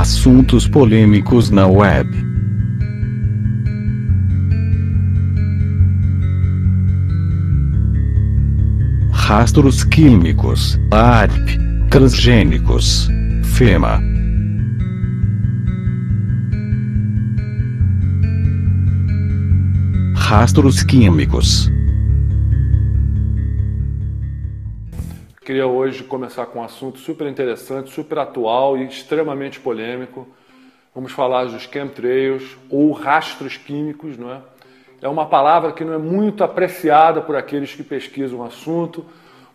Assuntos polêmicos na web. Rastros químicos, ARP, transgênicos, FEMA. Rastros químicos. Queria hoje começar com um assunto super interessante, super atual e extremamente polêmico. Vamos falar dos chemtrails ou rastros químicos, não é? É uma palavra que não é muito apreciada por aqueles que pesquisam o assunto,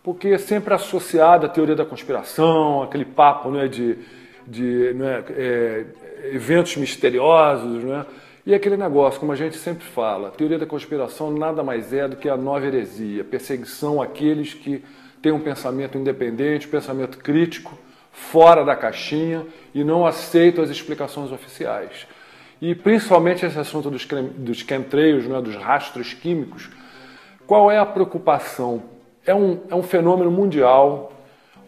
porque é sempre associada à teoria da conspiração, aquele papo, não é, de eventos misteriosos, não é? E aquele negócio, como a gente sempre fala, a teoria da conspiração nada mais é do que a nova heresia, perseguição àqueles que têm um pensamento independente, pensamento crítico, fora da caixinha e não aceitam as explicações oficiais. E principalmente esse assunto dos chemtrails, né, dos rastros químicos, qual é a preocupação? É um fenômeno mundial.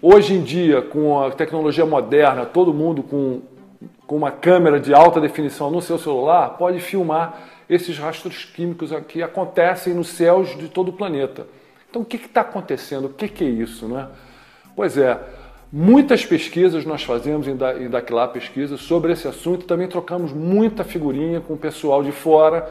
Hoje em dia, com a tecnologia moderna, todo mundo com uma câmera de alta definição no seu celular pode filmar esses rastros químicos que acontecem nos céus de todo o planeta. Então, o que está acontecendo? O que é isso, não é? Pois é, muitas pesquisas nós fazemos em Daquilá Pesquisa sobre esse assunto, também trocamos muita figurinha com o pessoal de fora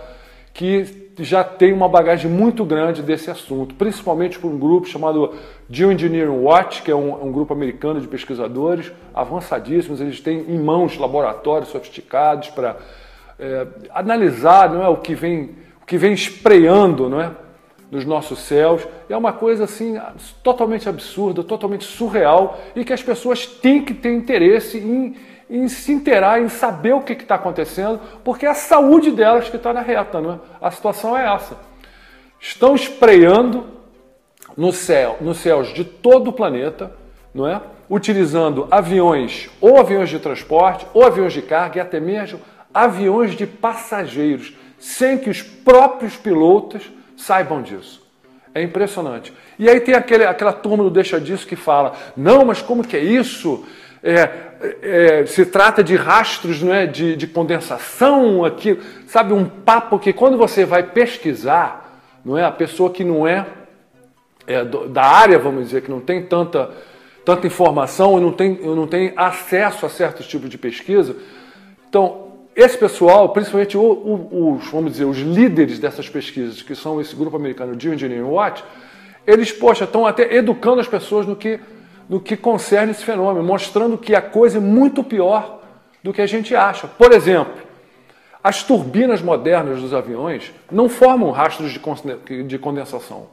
que já tem uma bagagem muito grande desse assunto, principalmente por um grupo chamado Geoengineering Watch, que é um grupo americano de pesquisadores avançadíssimos. Eles têm em mãos laboratórios sofisticados para analisar, não é, o que vem espreando, não é, nos nossos céus. É uma coisa assim totalmente absurda, totalmente surreal, e que as pessoas têm que ter interesse em se inteirar, em saber o que está acontecendo, porque é a saúde delas que está na reta, não é? A situação é essa. Estão espreando nos céus de todo o planeta, não é? Utilizando aviões, ou aviões de transporte, ou aviões de carga, e até mesmo aviões de passageiros, sem que os próprios pilotos saibam disso. É impressionante. E aí tem aquela turma do Deixa Disso que fala, não, mas como que é isso? Se trata de rastros, não é, de condensação, aqui, sabe, um papo que quando você vai pesquisar, não é, a pessoa que não é da área, vamos dizer, que não tem tanta informação ou não tem acesso a certos tipos de pesquisa. Então, esse pessoal, principalmente vamos dizer, os líderes dessas pesquisas, que são esse grupo americano Geoengineering Watch, eles, estão até educando as pessoas no que concerne esse fenômeno, mostrando que a coisa é muito pior do que a gente acha. Por exemplo, as turbinas modernas dos aviões não formam rastros de condensação,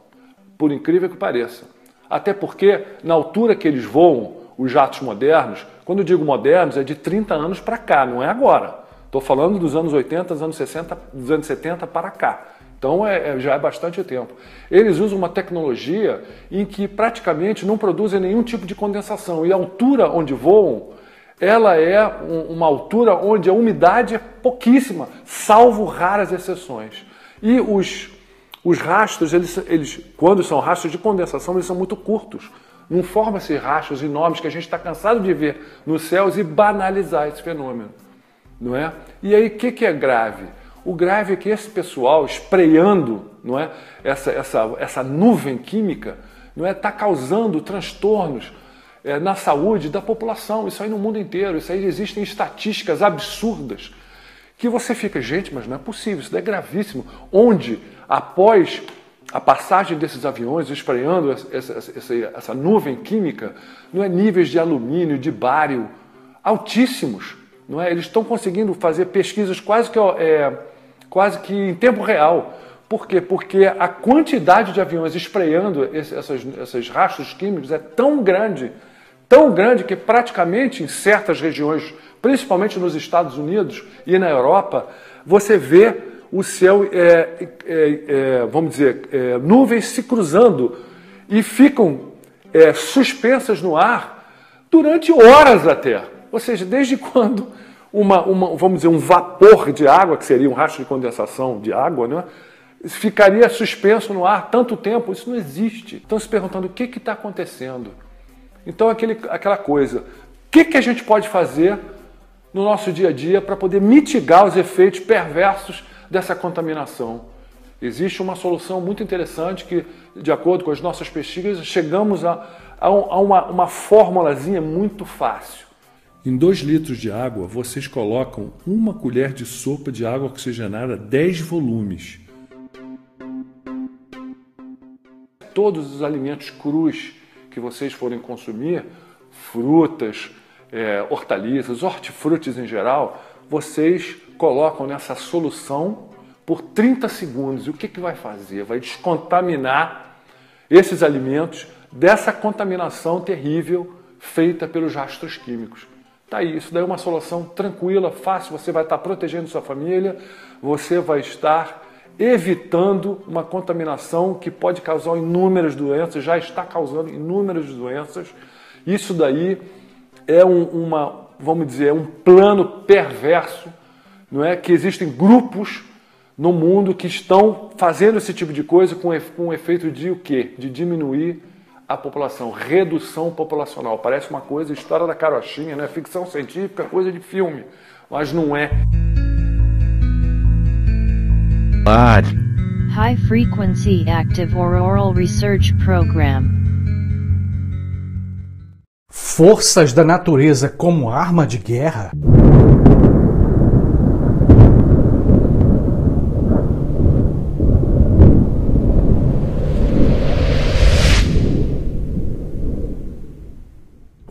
por incrível que pareça. Até porque, na altura que eles voam, os jatos modernos, quando eu digo modernos, é de 30 anos para cá, não é agora. Estou falando dos anos 80, dos anos 60, dos anos 70 para cá. Então já é bastante tempo. Eles usam uma tecnologia em que praticamente não produzem nenhum tipo de condensação. E a altura onde voam, ela é uma altura onde a umidade é pouquíssima, salvo raras exceções. E os rastros, eles, quando são rastros de condensação, eles são muito curtos. Não formam esses rastros enormes que a gente está cansado de ver nos céus e banalizar esse fenômeno. Não é? E aí, o que é grave? O grave é que esse pessoal, espreando, não é, essa nuvem química, não é, está causando transtornos na saúde da população. Isso aí no mundo inteiro. Isso aí existem estatísticas absurdas que você fica, gente, mas não é possível, isso é gravíssimo. Onde, após a passagem desses aviões, espreando essa nuvem química, não é, níveis de alumínio, de bário altíssimos. Não é? Eles estão conseguindo fazer pesquisas quase que em tempo real. Por quê? Porque a quantidade de aviões espreando esses rastros químicos é tão grande que praticamente em certas regiões, principalmente nos Estados Unidos e na Europa, você vê o céu, vamos dizer, nuvens se cruzando e ficam suspensas no ar durante horas até. Ou seja, desde quando vamos dizer, um vapor de água, que seria um rastro de condensação de água, né, ficaria suspenso no ar tanto tempo? Isso não existe. Estão se perguntando o que está acontecendo. Então, aquela coisa, o que a gente pode fazer no nosso dia a dia para poder mitigar os efeitos perversos dessa contaminação. Existe uma solução muito interessante que, de acordo com as nossas pesquisas, chegamos a uma formulazinha muito fácil. Em 2 litros de água, vocês colocam 1 colher de sopa de água oxigenada 10 volumes. Todos os alimentos crus que vocês forem consumir, frutas, hortaliças, hortifrutis em geral, vocês colocam nessa solução por 30 segundos. E o que vai fazer? Vai descontaminar esses alimentos dessa contaminação terrível feita pelos rastros químicos. Tá aí, isso daí é uma solução tranquila, fácil, você vai estar protegendo sua família, você vai estar evitando uma contaminação que pode causar inúmeras doenças, já está causando inúmeras doenças. Isso daí é vamos dizer, um plano perverso, não é? Que existem grupos no mundo que estão fazendo esse tipo de coisa com o efeito de o quê? De diminuir a população, redução populacional. Parece uma coisa, história da carochinha, né? Ficção científica, coisa de filme, mas não é. High Frequency Active Auroral Research Program. Forças da natureza como arma de guerra?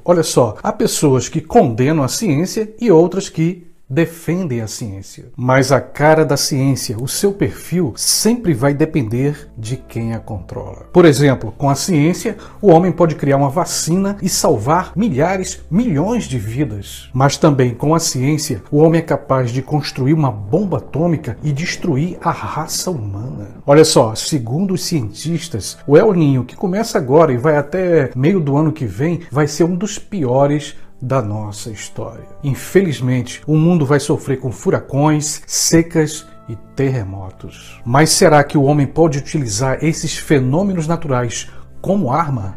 Olha só, há pessoas que condenam a ciência e outras que defendem a ciência. Mas a cara da ciência, o seu perfil, sempre vai depender de quem a controla. Por exemplo, com a ciência, o homem pode criar uma vacina e salvar milhares, milhões de vidas. Mas também com a ciência, o homem é capaz de construir uma bomba atômica e destruir a raça humana. Olha só, segundo os cientistas, o El Niño, que começa agora e vai até meio do ano que vem, vai ser um dos piores da nossa história. Infelizmente, o mundo vai sofrer com furacões, secas e terremotos. Mas será que o homem pode utilizar esses fenômenos naturais como arma?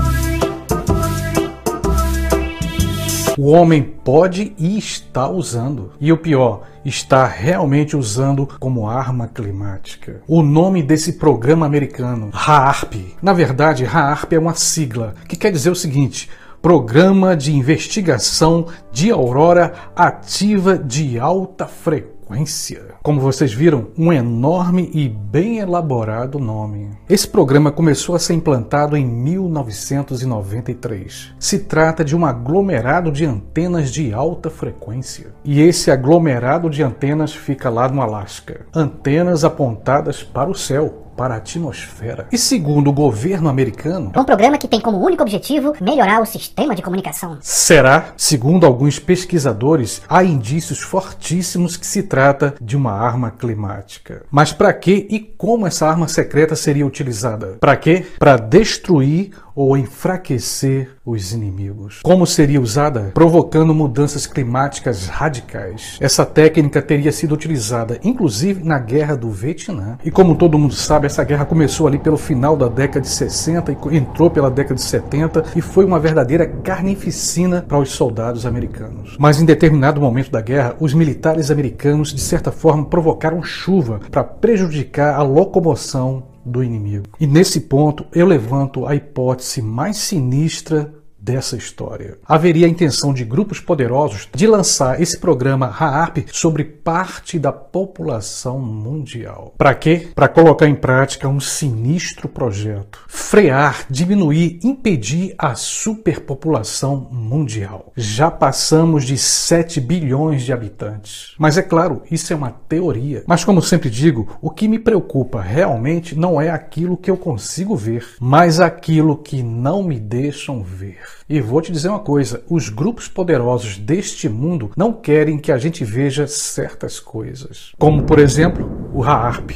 O homem pode e está usando. E o pior, está realmente usando como arma climática. O nome desse programa americano, HAARP. Na verdade, HAARP é uma sigla que quer dizer o seguinte: Programa de Investigação de Aurora Ativa de Alta Frequência. Como vocês viram, um enorme e bem elaborado nome. Esse programa começou a ser implantado em 1993. Se trata de um aglomerado de antenas de alta frequência. E esse aglomerado de antenas fica lá no Alasca. Antenas apontadas para o céu, para a atmosfera. E segundo o governo americano, é um programa que tem como único objetivo melhorar o sistema de comunicação. Será? Segundo alguns pesquisadores, há indícios fortíssimos que se trata de uma arma climática. Mas para que e como essa arma secreta seria utilizada? Para quê? Para destruir ou enfraquecer os inimigos. Como seria usada? Provocando mudanças climáticas radicais. Essa técnica teria sido utilizada, inclusive, na Guerra do Vietnã. E como todo mundo sabe, essa guerra começou ali pelo final da década de 60 e entrou pela década de 70 e foi uma verdadeira carnificina para os soldados americanos. Mas em determinado momento da guerra, os militares americanos, de certa forma, provocaram chuva para prejudicar a locomoção do inimigo. E nesse ponto eu levanto a hipótese mais sinistra dessa história. Haveria a intenção de grupos poderosos de lançar esse programa HAARP sobre parte da população mundial. Para quê? Para colocar em prática um sinistro projeto. Frear, diminuir, impedir a superpopulação mundial. Já passamos de 7 bilhões de habitantes. Mas é claro, isso é uma teoria. Mas como sempre digo, o que me preocupa realmente não é aquilo que eu consigo ver, mas aquilo que não me deixam ver. E vou te dizer uma coisa, os grupos poderosos deste mundo não querem que a gente veja certas coisas. Como, por exemplo, o HAARP.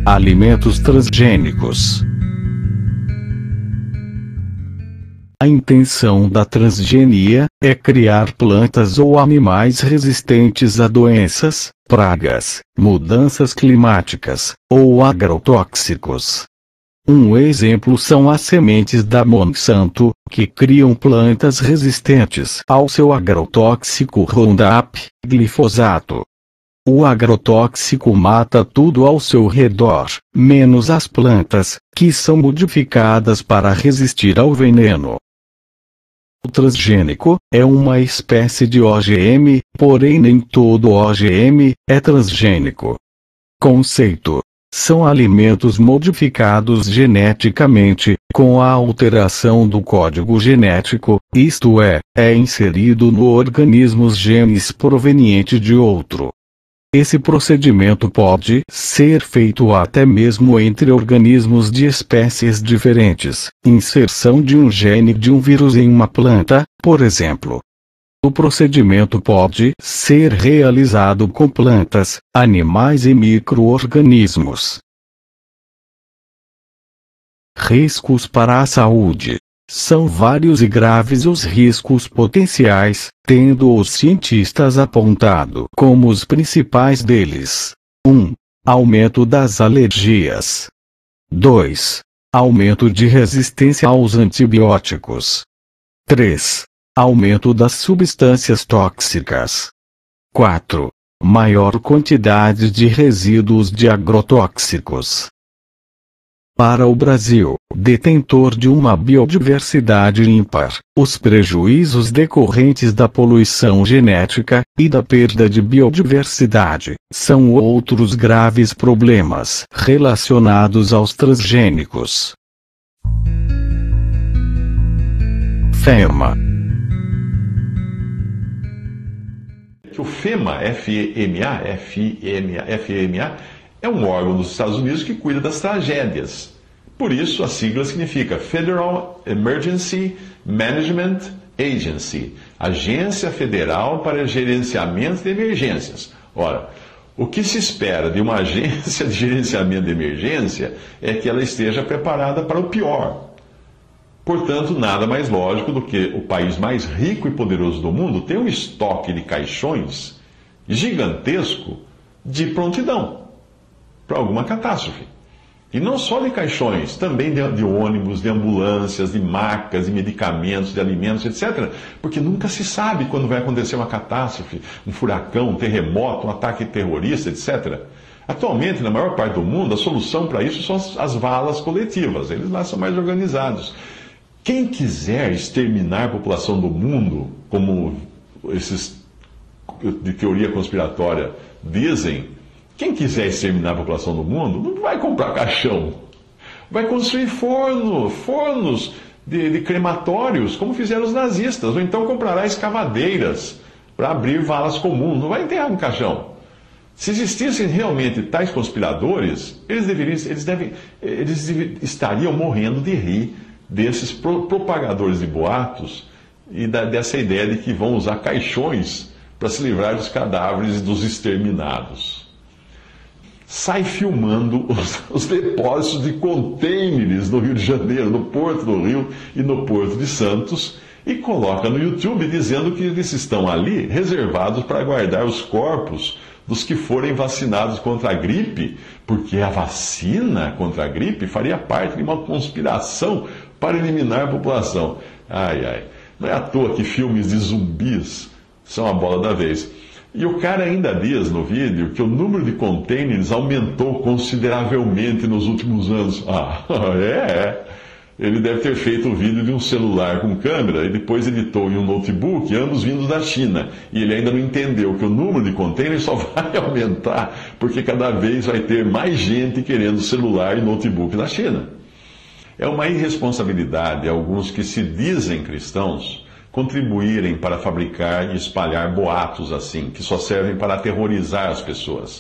Alimentos transgênicos. A intenção da transgenia é criar plantas ou animais resistentes a doenças, pragas, mudanças climáticas ou agrotóxicos. Um exemplo são as sementes da Monsanto, que criam plantas resistentes ao seu agrotóxico Roundup, glifosato. O agrotóxico mata tudo ao seu redor, menos as plantas, que são modificadas para resistir ao veneno. O transgênico é uma espécie de OGM, porém nem todo OGM é transgênico. Conceito: são alimentos modificados geneticamente, com a alteração do código genético, isto é inserido no organismo os genes provenientes de outro. Esse procedimento pode ser feito até mesmo entre organismos de espécies diferentes, inserção de um gene de um vírus em uma planta, por exemplo. O procedimento pode ser realizado com plantas, animais e micro-organismos. Riscos para a saúde. São vários e graves os riscos potenciais, tendo os cientistas apontado como os principais deles: 1. Aumento das alergias. 2. Aumento de resistência aos antibióticos. 3. Aumento das substâncias tóxicas. 4. Maior quantidade de resíduos de agrotóxicos. Para o Brasil, detentor de uma biodiversidade ímpar, os prejuízos decorrentes da poluição genética e da perda de biodiversidade são outros graves problemas relacionados aos transgênicos. FEMA. O FEMA, FEMA, é um órgão dos Estados Unidos que cuida das tragédias. Por isso, a sigla significa Federal Emergency Management Agency, Agência Federal para Gerenciamento de Emergências. Ora, o que se espera de uma agência de gerenciamento de emergência é que ela esteja preparada para o pior. Portanto, nada mais lógico do que o país mais rico e poderoso do mundo ter um estoque de caixões gigantesco de prontidão para alguma catástrofe. E não só de caixões, também de ônibus, de ambulâncias, de macas, de medicamentos, de alimentos, etc. Porque nunca se sabe quando vai acontecer uma catástrofe, um furacão, um terremoto, um ataque terrorista, etc. Atualmente, na maior parte do mundo, a solução para isso são as valas coletivas. Eles lá são mais organizados. Quem quiser exterminar a população do mundo, como esses de teoria conspiratória dizem, quem quiser exterminar a população do mundo, não vai comprar caixão. Vai construir fornos de crematórios, como fizeram os nazistas. Ou então comprará escavadeiras para abrir valas comuns. Não vai enterrar um caixão. Se existissem realmente tais conspiradores, eles estariam morrendo de rir desses propagadores de boatos e dessa ideia de que vão usar caixões para se livrar dos cadáveres e dos exterminados. Sai filmando os depósitos de contêineres no Rio de Janeiro, no Porto do Rio e no Porto de Santos, e coloca no YouTube dizendo que eles estão ali reservados para guardar os corpos dos que forem vacinados contra a gripe, porque a vacina contra a gripe faria parte de uma conspiração para eliminar a população. Ai, ai. Não é à toa que filmes de zumbis são a bola da vez. E o cara ainda diz no vídeo que o número de containers aumentou consideravelmente nos últimos anos. Ele deve ter feito o vídeo de um celular com câmera e depois editou em um notebook, ambos vindos da China. E ele ainda não entendeu que o número de containers só vai aumentar porque cada vez vai ter mais gente querendo celular e notebook na China. É uma irresponsabilidade alguns que se dizem cristãos contribuírem para fabricar e espalhar boatos assim, que só servem para aterrorizar as pessoas.